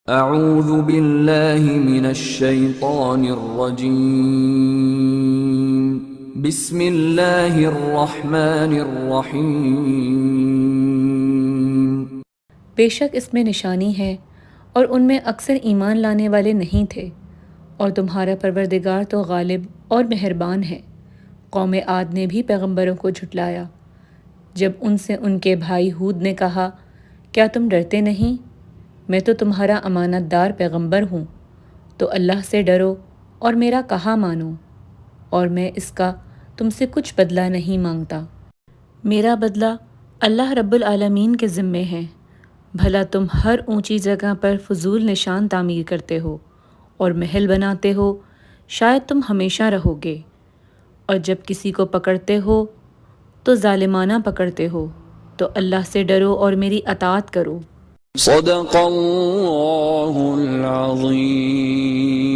اعوذ باللہ من الشیطان الرجیم بسم اللہ الرحمن الرحیم۔ بے شک اس میں نشانی ہے اور ان میں اکثر ایمان لانے والے نہیں تھے، اور تمہارا پروردگار تو غالب اور مہربان ہے۔ قوم عاد نے بھی پیغمبروں کو جھٹلایا جب ان سے ان کے بھائی ہود نے کہا، کیا تم ڈرتے نہیں؟ میں تو تمہارا امانت دار پیغمبر ہوں، تو اللہ سے ڈرو اور میرا کہا مانو، اور میں اس کا تم سے کچھ بدلہ نہیں مانگتا۔ میرا بدلہ اللہ رب العالمین کے ذمے ہے۔ بھلا تم ہر اونچی جگہ پر فضول نشان تعمیر کرتے ہو اور محل بناتے ہو، شاید تم ہمیشہ رہو گے، اور جب کسی کو پکڑتے ہو تو ظالمانہ پکڑتے ہو، تو اللہ سے ڈرو اور میری اطاعت کرو۔ صدق اللہ العظیم۔